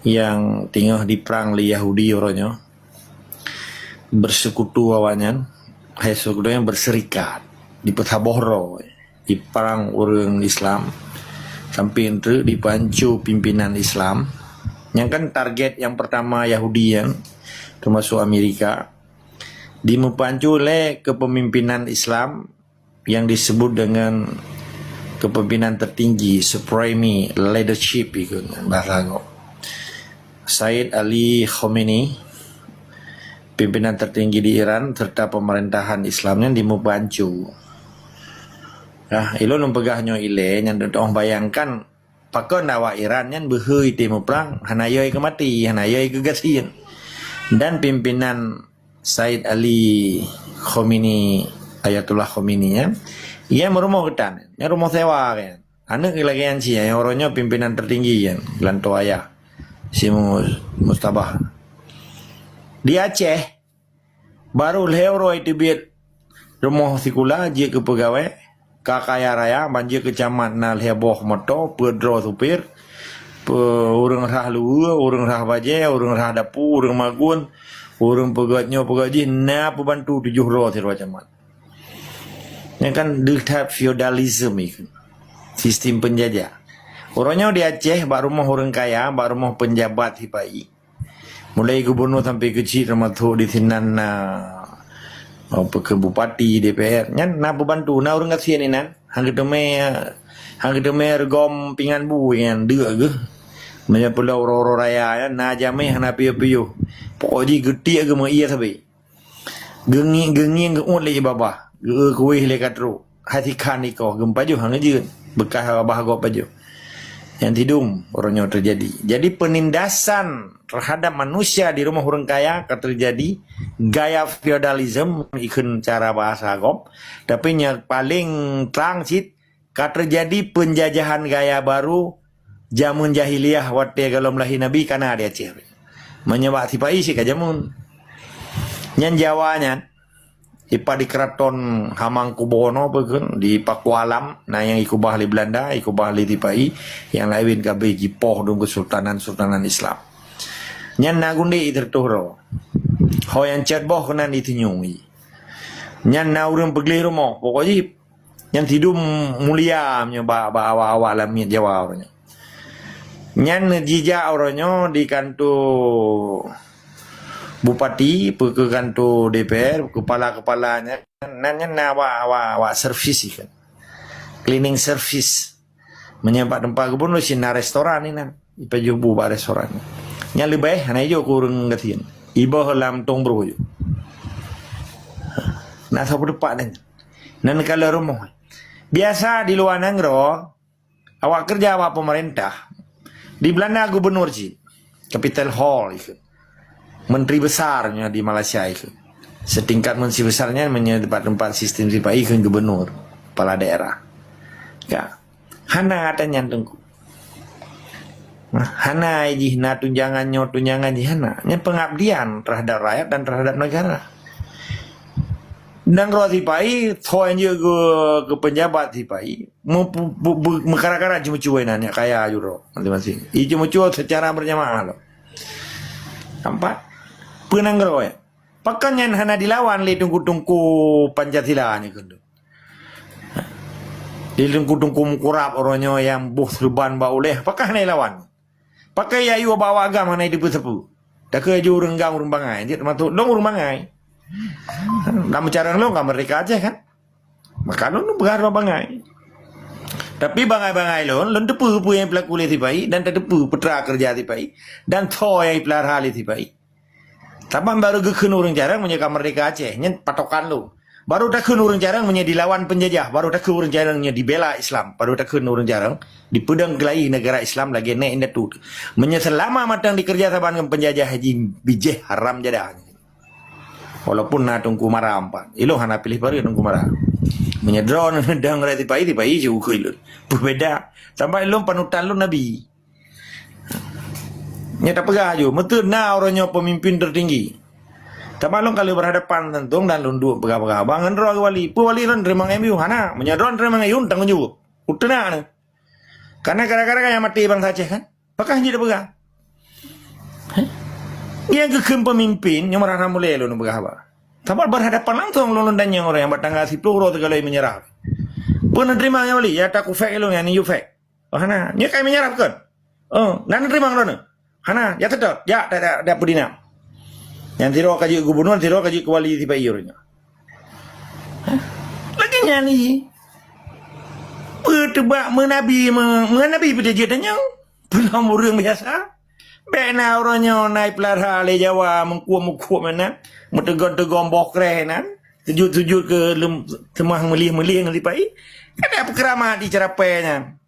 yang tinggal di perang li Yahudi orangnya bersekutu awalnya, sekutu yang berserikat di Petabohro di perang orang Islam sampai itu dipancu pimpinan Islam yang kan target yang pertama Yahudi yang termasuk Amerika dipancu oleh kepemimpinan Islam yang disebut dengan kepemimpinan tertinggi, supreme leadership itu bahasa Sayyid Ali Khamenei, pimpinan tertinggi di Iran serta pemerintahan Islamnya dimubancu. Nah, ilo numpegahnya ile yang orang bayangkan pakai nawa Iran yang berhui temu perang, hanayoi ke mati, hanayoi ke gasian. Dan pimpinan Sayyid Ali Khamenei, Ayatullah Khamenei ya, ia merumah ketan, ya rumah sewa kan. Anak lagi yang sih, yang orangnya pimpinan tertinggi kan, lanto ayah. Si Mustabah di Aceh baru leuro itu biar rumah sikula je ke pegawai kakaya raya banjir kecamat na leboh moto pedro supir urang rah lu urang rah baje urang rah dapu urang magun urang pegatnya pegaji na pembantu 7 ro ti camat yang kan diktat feudalism itu sistem penjajah. Orangnya di Aceh, bak rumah orang kaya, bak rumah penjabat hipai. Mulai gubernur sampai kecil, termasuk di sinan ke bupati, DPR. Nyan, na pembantu, na orang kasihan ini, hang kita regom pingan bu, yang dua ke. Macam pulau Roro Raya, na jameh, na piyo-piyo. Pokoknya geti ke ma iya sampai. Gengi ngeut lagi babah. Kuih lekat ru. Hati kan iko, gempa ju hang je. Bekas babah gop aja. Yang tidum orangnya terjadi. Jadi penindasan terhadap manusia di rumah orang kaya terjadi gaya feudalism ikut cara bahasa agop. Tapi yang paling transit terjadi penjajahan gaya baru jamun jahiliyah waktu kalau melahi Nabi karena ada Aceh. Menyebab tipai sih kajamun. Yang Jawanya ipa di keraton Hamangkubono begitu di Pakualam, nah yang ikubah li Belanda, ikubah li Tipai, yang lain kabeh jipoh dong kesultanan Islam. Nyan nagundi terturo, ho yang cetboh kena ditinyungi. Nyan na urang pegli rumah, pokoknya yang tidum mulia nya awak alami Jawa orangnya. Nyan jijak orangnya di kantor Bupati, ke kantor DPR, kepala-kepalanya, nanya wa servis kan, cleaning service, menyampak tempat gubernur sina restoran ini nan, ipa jubu ba restoran, nya lebih, hanya jo kurang gatian, iba halam tong bro jo, nah sapu depan nanya, nan kalau rumah, biasa di luar negeri, awak kerja awak pemerintah, di Belanda gubernur sih, Capital Hall itu. Menteri besarnya di Malaysia itu. Setingkat menteri besarnya tempat sistem sipai ke gubernur, kepala daerah. Ya. Hana ada nyantungku. Hana iji na tunjangan hana. Nya pengabdian terhadap rakyat dan terhadap negara. Dan roh sipai, thoan je ke penjabat sipai, mekara-kara cuma cuenannya kaya juro. Masing-masing. I cuma cuo secara berjamaah loh. Nampak? Penanggaroy. Pakan yang hana dilawan li tungku-tungku Pancasila ni kundu. Li tungku-tungku mukurap orangnya yang buh serban ba oleh. Pakan hana dilawan. Pakai ayu bawa agama hana dipu-sepu. Tak ke aju renggang urang bangai. Dia termasuk dong urang bangai. Nama cara lo enggak mereka aja kan. Maka lo berharap bangai. Tapi bangai-bangai lo tepu yang pelaku li tipai dan tepu putra kerja tipai dan tho yang pelar hali tipai. Tapi baru gekun orang jarang menjaga merdeka Aceh, nyen patokan lu. Baru tak kun orang jarang menjadi lawan penjajah, baru tak kun orang jarangnya dibela Islam, baru tak kun orang jarang di pedang gelai negara Islam lagi naik indah tu. Selama matang dikerja saban dengan penjajah haji bijih haram jadah. Walaupun na tungku marah empat, ilo hana pilih baru tungku marah. Menyedron dang reti tipai juga ilo. Berbeda. Sampai ilo panutan lu Nabi. Nyata pegah aja, betul na orangnya pemimpin tertinggi. Tapi lo kalau berhadapan tentung dan lunduk pegah-pegah, bangan roh wali, wali ron remang MU, hana, menyadron remang ayun tanggung jawab. Utena, karena gara-gara kayak mati bang Aceh kan, pakah jadi pegah. Yang ke pemimpin yang merana mulai lo berapa. Tapi berhadapan langsung lo dan yang orang yang bertanggal 10 roh tergalai menyerah. Pernah terima yang beli ya tak fake lo yang ni you fake. Oh hana, ni kai menyerah kan? Oh, nan terima lo na. Hana, ya tetap, ya dah pudina. Yang tiro kaji gubernur, tiro kaji kewali tiba iurnya. Lagi nyanyi. Pertebak menabi berjajatannya. Belum orang biasa. Bena orangnya naik pelara le Jawa mengkuat mana. Mentegon-tegon bokrenan. Sujud-sujud ke semah melih-melih yang lipai. Ada perkeramat di cerapainya.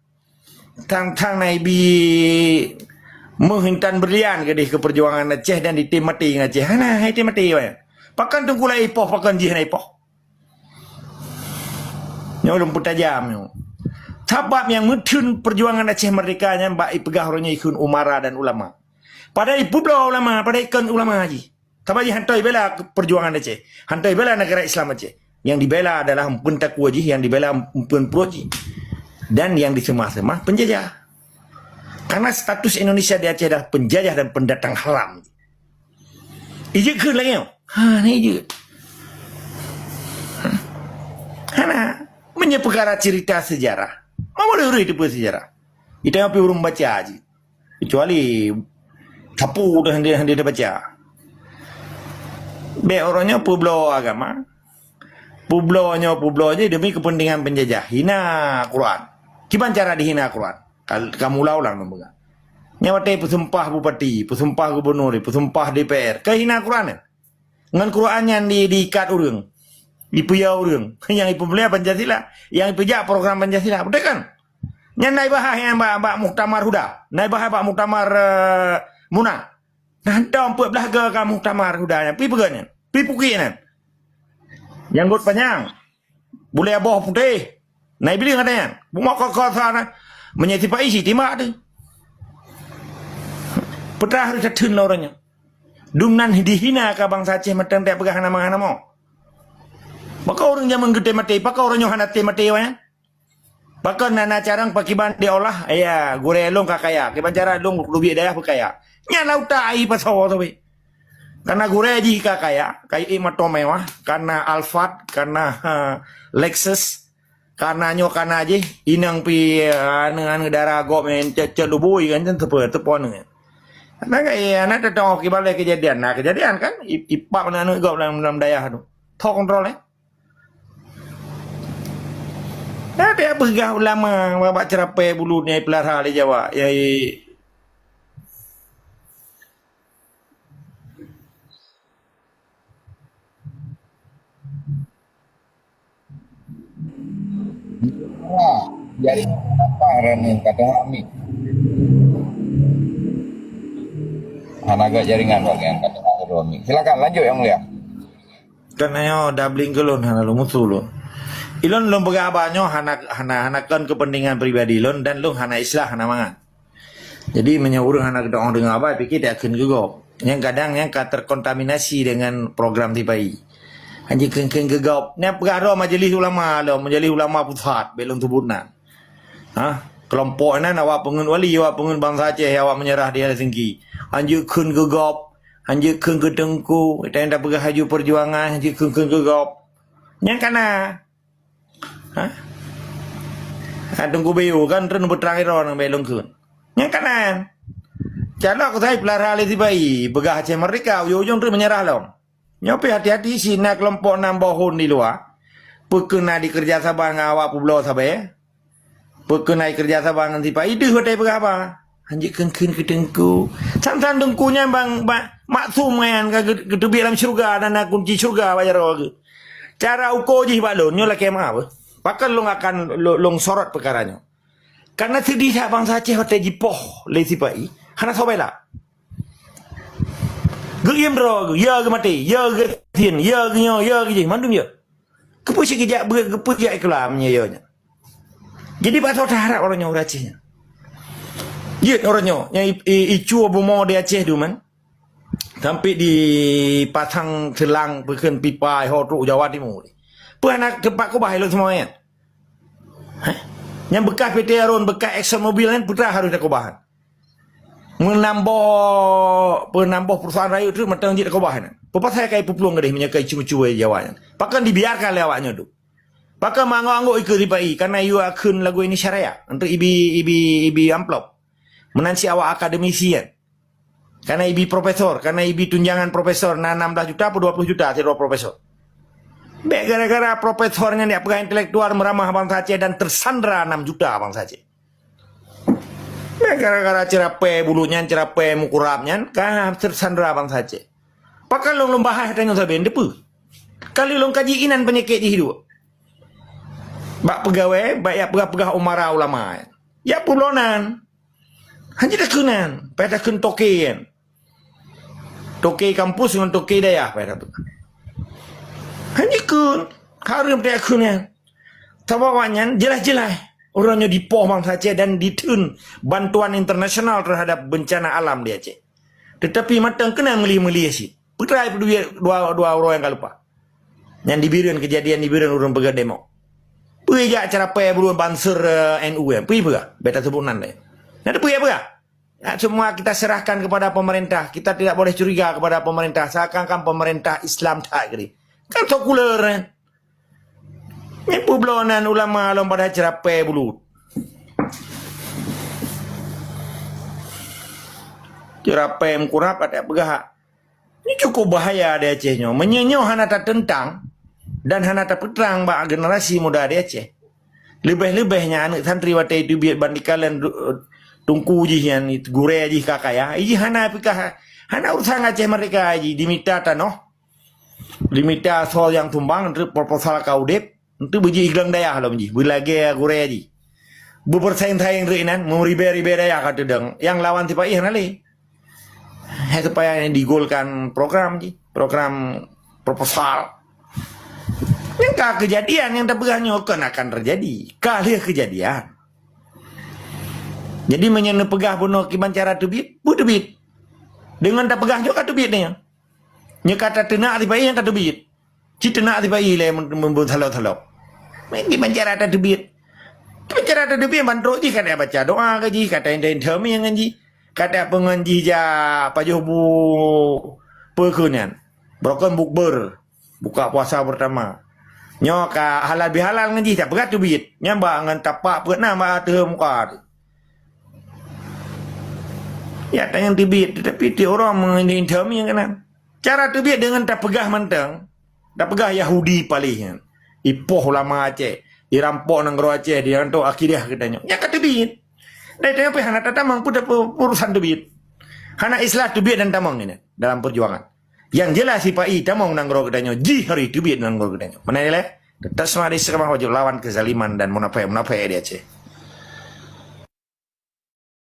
Tang nabi menghintan berlian ke perjuangan Aceh dan di tim mati Aceh. Hana, hai tim mati ya. Pakan tungkulai ipoh, pakan jih na ipoh. Nyolong putajam nyo. Sebab yang mutun perjuangan Aceh merdeka nya mbak ipegah orangnya ikun umara dan ulama. Pada ipubla ulama, pada ikun ulama haji. Tapi hantai bela perjuangan Aceh. Hantai bela negara Islam Aceh. Yang dibela adalah pentakwa ji, yang dibela penproji. Dan yang disemah-semah penjajah. Karena status Indonesia di Aceh adalah penjajah dan pendatang haram. Ijek ke lagi. Ni ijek. Hana menyepekara cerita sejarah. Mau boleh itu sejarah. Itu yang perlu baca aja. Kecuali sapu dah dia baca. Be orangnya publo agama. Publo aja demi kepentingan penjajah. Hina Quran. Gimana cara dihina Quran? Kamu ulang nombor. Nyawate pesumpah bupati, pesumpah gubernur, pesumpah DPR. Kehina Quran. Dengan Quran yang diikat urang. Dipuyau urang. Yang ipulih Pancasila, yang ipejak program Pancasila. Betul kan? Yang naik bahas yang Mbak Muktamar Huda. Naik bahas Mbak Muktamar Muna. Nanti 14 ke kamu Muktamar Huda. Pi peganya. Pi pukinan. Janggut panjang. Boleh aboh putih. Naik beli katanya. Mau kau sana. Menyetipai si timak tu. Petah harus catun lah orangnya. Dumnan dihina ke bangsa Aceh matang tak pegah nama-nama. Maka orang zaman gede mati. Maka orang yang hanati mati. Maka nana carang pakiban diolah. Ya, gore long kakaya. Kiban cara long lebih daya pakaya. Nyalau tak ai pasawa tu. Karena gore aji kakaya. Kayak imato mewah. Karena Alphard. Karena Lexus. Karena nyokana aja. Inang pi dengan darah gok men celubui kan. Tepon kan. Karena kayak anak tetap kibalik kejadian. Nah kejadian kan. Ipak mana gok dalam daya tu. Tok kontrol Ada begah ulama babak cerapai bulu ni pelara di Jawa. Jadi apa yang kata kami? Agak jaringan bang yang kata kami. Silakan lanjut yang mulia. Karena doubling kelon hana lu musuh lu. Ilon lu begabanyo hanakan kepentingan pribadi ilon dan lu hana islah hana mangan. Jadi menyuruh hana kedong dengan apa pikir dia akan gegop. Yang kadang yang terkontaminasi dengan program tipai. Hanya keng gegop. Nya pegaro majelis ulama pusat belum tubuhna. Kelompok nan awak pengen wali awak pengen bangsa Aceh awak menyerah dia tinggi. Anjuk kun gegop, anjuk kun gedengku, kita yang dah berhaju perjuangan, anjuk kun gegop. Yang kana. Tunggu bayu kan ren berterakhir orang belong kun. Yang kana. Kalau aku saya pelara ali tibai, begah Aceh merdeka, ujung tu menyerah long. Nyopi hati-hati sini kelompok 6 bahun di luar. Pekena di kerja sabang awak pulau sabai. Perkenai kerja sabang nanti pak itu hotel berapa? Anjik kengkin ketengku. Santan dengkunya bang maksum kan ketebi dalam syurga dan kunci syurga bayar orang. Cara uko je balon nyola kemah apa? Pakan long akan long sorot perkaranya. Karena sedih bangsa Aceh hotel jipoh lesi pai. Hana sobela. Gem bro, ya ke mati, ya ke tin, ya ke nyo, ya ke je mandum ya. Kepusi kejak kepusi iklamnya ya. Jadi pasal harap orangnya orang Acehnya. Ya orangnya yang icu bomo di Aceh tu man. Sampai di pasang selang berken pipa hotruk Jawa Timur. Pernah tempat kau bahaya semuanya. Yang bekas PT Arun, bekas Exxon Mobil kan putra harus ada kubahan. menambah perusahaan raya tu matang jit kau bahan. Papa saya kai peluang gadih menyakai cuma-cuma jawanya. Pakan dibiarkan lewatnya tu. Pakai mangok-angok ikut ribai karena you akun lagu ini syariah untuk ibi amplop. Menansi awak akademisi kan. Karena ibi profesor, karena ibi tunjangan profesor na 16 juta atau 20 juta tidak profesor. Baik gara-gara profesornya dia pegang intelektual meramah bangsa Aceh dan tersandra 6 juta bangsa Aceh. Baik gara-gara cerape bulunya, cerape mukurapnya kan tersandra bangsa Aceh. Pakai long bahas tanya saben depu. Kali long kaji inan penyakit di hidup. Bak pegawai, bak ya pegah umara ulama. Ya pulonan. Hanya takunan, pada kun tokean. Toke kampus dengan toke daya pada tu. Hanya kun, harum dia kunan. Tawawannya jelas-jelas orangnya dipoh bangsa Aceh dan ditun bantuan internasional terhadap bencana alam di Aceh. Tetapi matang kena meli-meli sih. Putra dua orang yang lupa. Yang dibirin kejadian dibirin orang pegang demo. Pergi acara apa beruang banser NU ya. Pergi apa? Beta sebutan deh. Nanti pergi apa? Ya, semua kita serahkan kepada pemerintah. Kita tidak boleh curiga kepada pemerintah. Seakan-akan pemerintah Islam tak kiri. Kan sekuler kan. Ini publonan ulama lom pada acara apa bulu. Acara apa yang kurap ada pegah. Ini cukup bahaya di Acehnya. Menyenyoh hanata tentang dan hanata peterang bak generasi muda di Aceh. Lebih-lebihnya anak santri watai itu biar bandikalan tungku jihan itu gure ji kakak ya. Iji hana pikah hana urusan Aceh mereka ji dimita tanoh. Dimita soal yang tumbang untuk proposal kaudep untuk beji iklan daya kalau ji. Bilage gure ji. Bersaing-saing reinan meribe-ribe daya kata deng. Yang lawan tiba ih nali. Supaya ini digolkan program ji, program proposal. Yang kejadian yang terpegahnya akan terjadi. Kali kejadian. Jadi menyentuh pegah bunuh kiban cara tubit, bu tubit. Dengan tak pegah juga tubit ni. Nya kata tenak tiba yang kata tubit. Cita nak tiba ile membuat halau-halau. Kiban cara tubit. Kiban cara tubit bantu ji kata baca doa ke ji, kata ente yang ngaji. Kata pengaji ja pajuh bu perkunan. Broken bukber. Buka puasa pertama. Nyoka halal bihalal ngaji tak berat tu bit. Nyamba ngan tapak pernah ma terem muka. Ya tayang tibit tetapi ti orang mengintam yang kena. Cara tibit dengan tak pegah mentang. Tak pegah Yahudi paling. Ipoh lama Aceh. Dirampok nang gro Aceh, dirantok akidah katanya. Ya kata tibit. Dan apa hana tamang pun urusan tibit. Hana Islam tibit dan tamang ini dalam perjuangan. Yang jelas si Pai tamang nang gro katanya. Ji hari tibit nang gro katanya. Mana ni leh? Tetap semua di sekamah wajib lawan kezaliman dan munafik di Aceh.